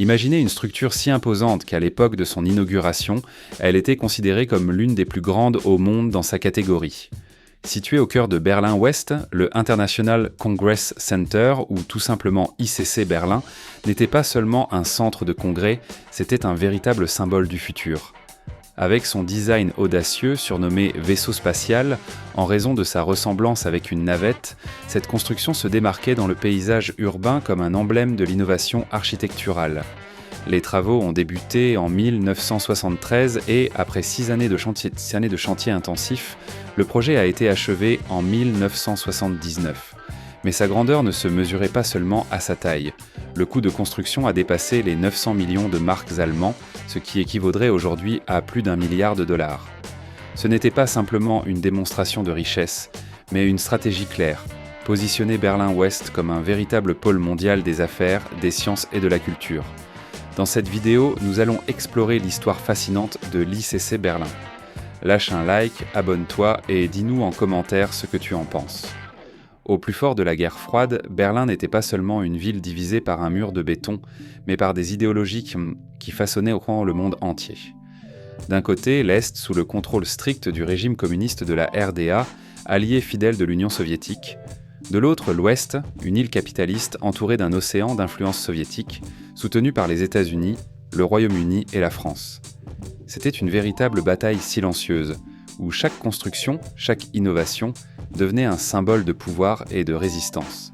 Imaginez une structure si imposante qu'à l'époque de son inauguration, elle était considérée comme l'une des plus grandes au monde dans sa catégorie. Situé au cœur de Berlin-Ouest, le International Congress Center, ou tout simplement ICC Berlin, n'était pas seulement un centre de congrès, c'était un véritable symbole du futur. Avec son design audacieux, surnommé vaisseau spatial, en raison de sa ressemblance avec une navette, cette construction se démarquait dans le paysage urbain comme un emblème de l'innovation architecturale. Les travaux ont débuté en 1973 et, après 6 années de chantier intensif, le projet a été achevé en 1979. Mais sa grandeur ne se mesurait pas seulement à sa taille. Le coût de construction a dépassé les 900 millions de marks allemands, ce qui équivaudrait aujourd'hui à plus d'1 milliard de dollars. Ce n'était pas simplement une démonstration de richesse, mais une stratégie claire, positionner Berlin-Ouest comme un véritable pôle mondial des affaires, des sciences et de la culture. Dans cette vidéo, nous allons explorer l'histoire fascinante de l'ICC Berlin. Lâche un like, abonne-toi et dis-nous en commentaire ce que tu en penses. Au plus fort de la guerre froide, Berlin n'était pas seulement une ville divisée par un mur de béton, mais par des idéologies qui façonnaient le monde entier. D'un côté, l'Est, sous le contrôle strict du régime communiste de la RDA, allié fidèle de l'Union soviétique. De l'autre, l'Ouest, une île capitaliste entourée d'un océan d'influence soviétique, soutenue par les États-Unis, le Royaume-Uni et la France. C'était une véritable bataille silencieuse, où chaque construction, chaque innovation, devenait un symbole de pouvoir et de résistance.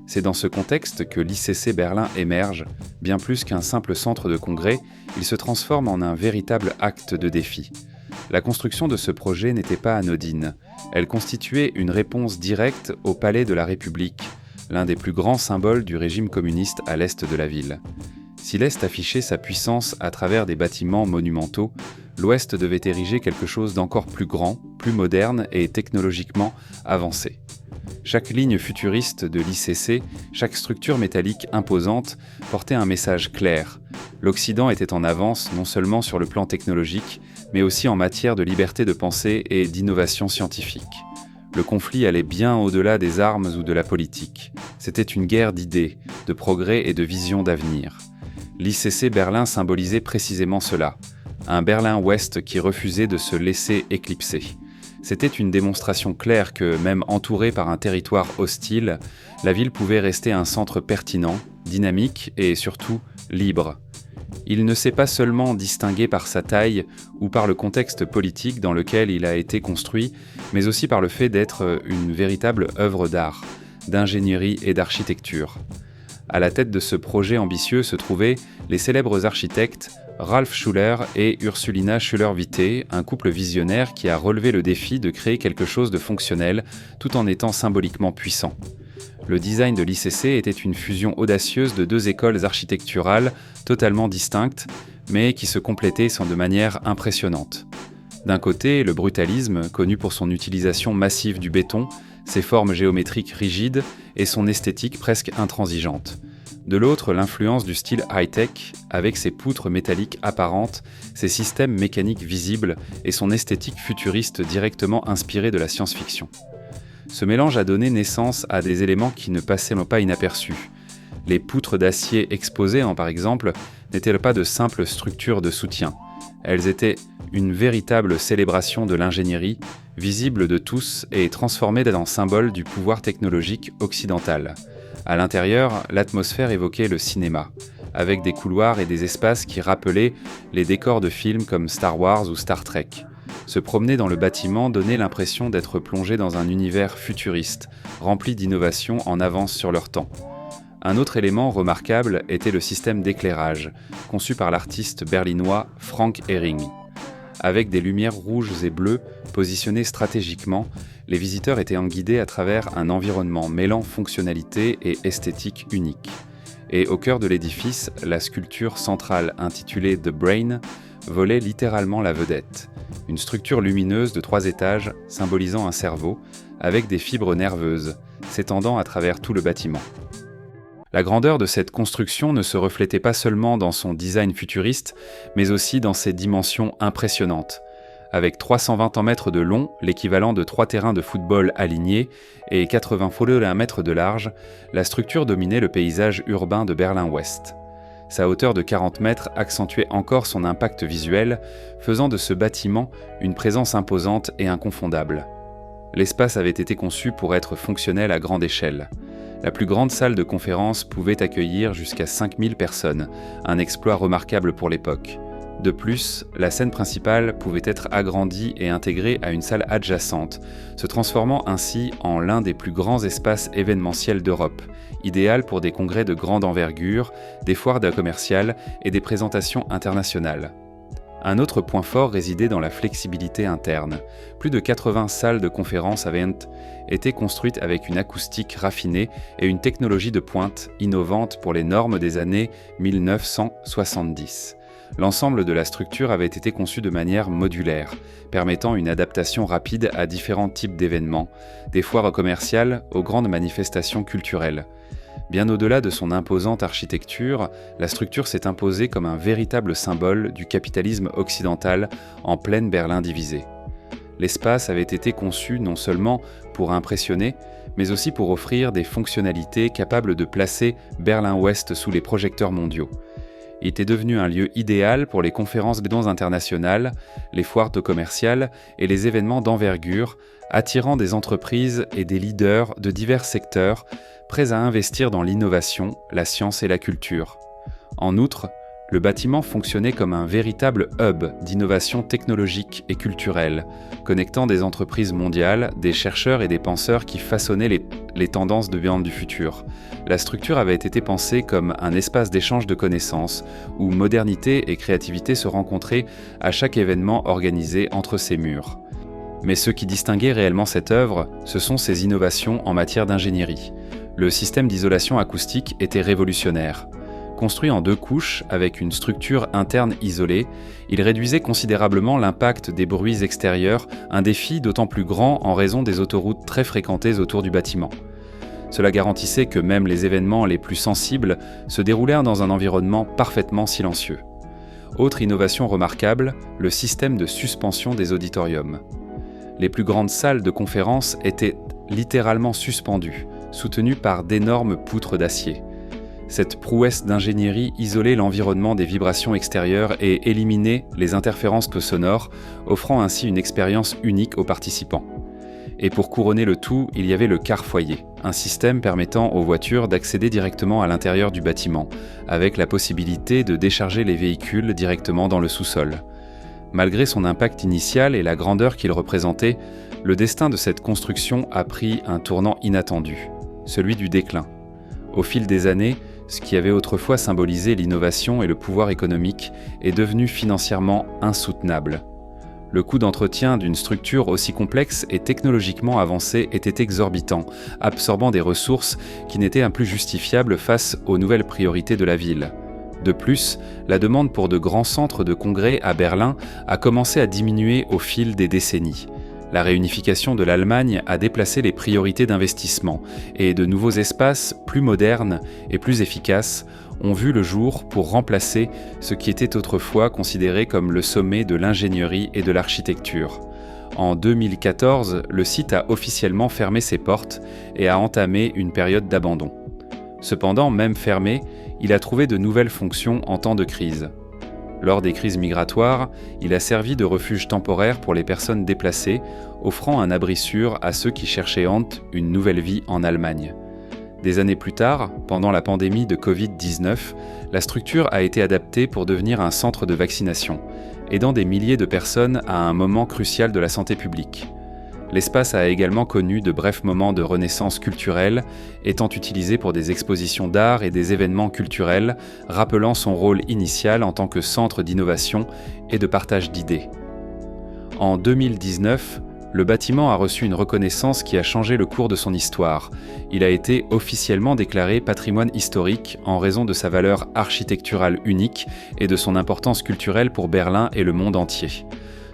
C'est dans ce contexte que l'ICC Berlin émerge. Bien plus qu'un simple centre de congrès, il se transforme en un véritable acte de défi. La construction de ce projet n'était pas anodine. Elle constituait une réponse directe au Palais de la République, l'un des plus grands symboles du régime communiste à l'est de la ville. Si l'Est affichait sa puissance à travers des bâtiments monumentaux, l'Ouest devait ériger quelque chose d'encore plus grand, plus moderne et technologiquement avancé. Chaque ligne futuriste de l'ICC, chaque structure métallique imposante portait un message clair. L'Occident était en avance non seulement sur le plan technologique, mais aussi en matière de liberté de pensée et d'innovation scientifique. Le conflit allait bien au-delà des armes ou de la politique. C'était une guerre d'idées, de progrès et de visions d'avenir. L'ICC Berlin symbolisait précisément cela. Un Berlin-Ouest qui refusait de se laisser éclipser. C'était une démonstration claire que, même entourée par un territoire hostile, la ville pouvait rester un centre pertinent, dynamique et surtout libre. Il ne s'est pas seulement distingué par sa taille ou par le contexte politique dans lequel il a été construit, mais aussi par le fait d'être une véritable œuvre d'art, d'ingénierie et d'architecture. À la tête de ce projet ambitieux se trouvaient les célèbres architectes Ralf Schuller et Ursulina Schuller-Witte, un couple visionnaire qui a relevé le défi de créer quelque chose de fonctionnel tout en étant symboliquement puissant. Le design de l'ICC était une fusion audacieuse de deux écoles architecturales totalement distinctes, mais qui se complétaient de manière impressionnante. D'un côté, le brutalisme, connu pour son utilisation massive du béton, ses formes géométriques rigides et son esthétique presque intransigeante. De l'autre, l'influence du style high-tech, avec ses poutres métalliques apparentes, ses systèmes mécaniques visibles et son esthétique futuriste directement inspirée de la science-fiction. Ce mélange a donné naissance à des éléments qui ne passaient pas inaperçus. Les poutres d'acier exposées, par exemple, n'étaient pas de simples structures de soutien. Elles étaient une véritable célébration de l'ingénierie, visible de tous et transformée en symbole du pouvoir technologique occidental. À l'intérieur, l'atmosphère évoquait le cinéma, avec des couloirs et des espaces qui rappelaient les décors de films comme Star Wars ou Star Trek. Se promener dans le bâtiment donnait l'impression d'être plongé dans un univers futuriste, rempli d'innovations en avance sur leur temps. Un autre élément remarquable était le système d'éclairage, conçu par l'artiste berlinois Frank Ehring. Avec des lumières rouges et bleues positionnées stratégiquement, les visiteurs étaient guidés à travers un environnement mêlant fonctionnalité et esthétique unique. Et au cœur de l'édifice, la sculpture centrale intitulée The Brain volait littéralement la vedette. Une structure lumineuse de 3 étages symbolisant un cerveau, avec des fibres nerveuses, s'étendant à travers tout le bâtiment. La grandeur de cette construction ne se reflétait pas seulement dans son design futuriste, mais aussi dans ses dimensions impressionnantes. Avec 320 mètres de long, l'équivalent de 3 terrains de football alignés, et 80 mètres de large, la structure dominait le paysage urbain de Berlin-Ouest. Sa hauteur de 40 mètres accentuait encore son impact visuel, faisant de ce bâtiment une présence imposante et inconfondable. L'espace avait été conçu pour être fonctionnel à grande échelle. La plus grande salle de conférence pouvait accueillir jusqu'à 5000 personnes, un exploit remarquable pour l'époque. De plus, la scène principale pouvait être agrandie et intégrée à une salle adjacente, se transformant ainsi en l'un des plus grands espaces événementiels d'Europe, idéal pour des congrès de grande envergure, des foires commerciales et des présentations internationales. Un autre point fort résidait dans la flexibilité interne. Plus de 80 salles de conférences avaient été construites avec une acoustique raffinée et une technologie de pointe innovante pour les normes des années 1970. L'ensemble de la structure avait été conçu de manière modulaire, permettant une adaptation rapide à différents types d'événements, des foires commerciales aux grandes manifestations culturelles. Bien au-delà de son imposante architecture, la structure s'est imposée comme un véritable symbole du capitalisme occidental en pleine Berlin divisée. L'espace avait été conçu non seulement pour impressionner, mais aussi pour offrir des fonctionnalités capables de placer Berlin-Ouest sous les projecteurs mondiaux. Il était devenu un lieu idéal pour les conférences internationales, les foires commerciales et les événements d'envergure, attirant des entreprises et des leaders de divers secteurs, prêts à investir dans l'innovation, la science et la culture. En outre, le bâtiment fonctionnait comme un véritable hub d'innovation technologique et culturelle, connectant des entreprises mondiales, des chercheurs et des penseurs qui façonnaient les tendances de viande du futur. La structure avait été pensée comme un espace d'échange de connaissances, où modernité et créativité se rencontraient à chaque événement organisé entre ces murs. Mais ce qui distinguait réellement cette œuvre, ce sont ses innovations en matière d'ingénierie. Le système d'isolation acoustique était révolutionnaire. Construit en 2 couches avec une structure interne isolée, il réduisait considérablement l'impact des bruits extérieurs, un défi d'autant plus grand en raison des autoroutes très fréquentées autour du bâtiment. Cela garantissait que même les événements les plus sensibles se déroulèrent dans un environnement parfaitement silencieux. Autre innovation remarquable, le système de suspension des auditoriums. Les plus grandes salles de conférence étaient littéralement suspendues, soutenues par d'énormes poutres d'acier. Cette prouesse d'ingénierie isolait l'environnement des vibrations extérieures et éliminait les interférences sonores, offrant ainsi une expérience unique aux participants. Et pour couronner le tout, il y avait le car-foyer, un système permettant aux voitures d'accéder directement à l'intérieur du bâtiment, avec la possibilité de décharger les véhicules directement dans le sous-sol. Malgré son impact initial et la grandeur qu'il représentait, le destin de cette construction a pris un tournant inattendu, celui du déclin. Au fil des années, ce qui avait autrefois symbolisé l'innovation et le pouvoir économique est devenu financièrement insoutenable. Le coût d'entretien d'une structure aussi complexe et technologiquement avancée était exorbitant, absorbant des ressources qui n'étaient plus justifiables face aux nouvelles priorités de la ville. De plus, la demande pour de grands centres de congrès à Berlin a commencé à diminuer au fil des décennies. La réunification de l'Allemagne a déplacé les priorités d'investissement et de nouveaux espaces plus modernes et plus efficaces ont vu le jour pour remplacer ce qui était autrefois considéré comme le sommet de l'ingénierie et de l'architecture. En 2014, le site a officiellement fermé ses portes et a entamé une période d'abandon. Cependant, même fermé, il a trouvé de nouvelles fonctions en temps de crise. Lors des crises migratoires, il a servi de refuge temporaire pour les personnes déplacées, offrant un abri sûr à ceux qui cherchaient une nouvelle vie en Allemagne. Des années plus tard, pendant la pandémie de Covid-19, la structure a été adaptée pour devenir un centre de vaccination, aidant des milliers de personnes à un moment crucial de la santé publique. L'espace a également connu de brefs moments de renaissance culturelle, étant utilisé pour des expositions d'art et des événements culturels, rappelant son rôle initial en tant que centre d'innovation et de partage d'idées. En 2019, le bâtiment a reçu une reconnaissance qui a changé le cours de son histoire. Il a été officiellement déclaré patrimoine historique en raison de sa valeur architecturale unique et de son importance culturelle pour Berlin et le monde entier.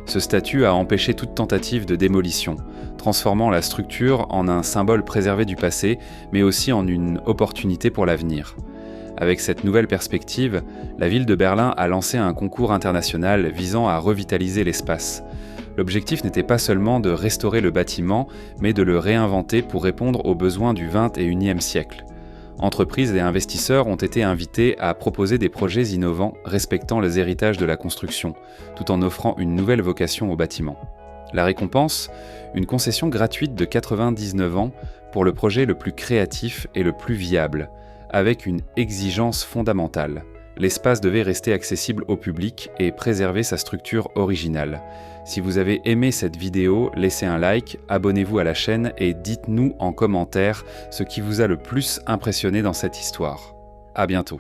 Ce statut a empêché toute tentative de démolition, transformant la structure en un symbole préservé du passé, mais aussi en une opportunité pour l'avenir. Avec cette nouvelle perspective, la ville de Berlin a lancé un concours international visant à revitaliser l'espace. L'objectif n'était pas seulement de restaurer le bâtiment, mais de le réinventer pour répondre aux besoins du XXIe siècle. Entreprises et investisseurs ont été invités à proposer des projets innovants respectant les héritages de la construction, tout en offrant une nouvelle vocation au bâtiment. La récompense, une concession gratuite de 99 ans pour le projet le plus créatif et le plus viable, avec une exigence fondamentale. L'espace devait rester accessible au public et préserver sa structure originale. Si vous avez aimé cette vidéo, laissez un like, abonnez-vous à la chaîne et dites-nous en commentaire ce qui vous a le plus impressionné dans cette histoire. À bientôt.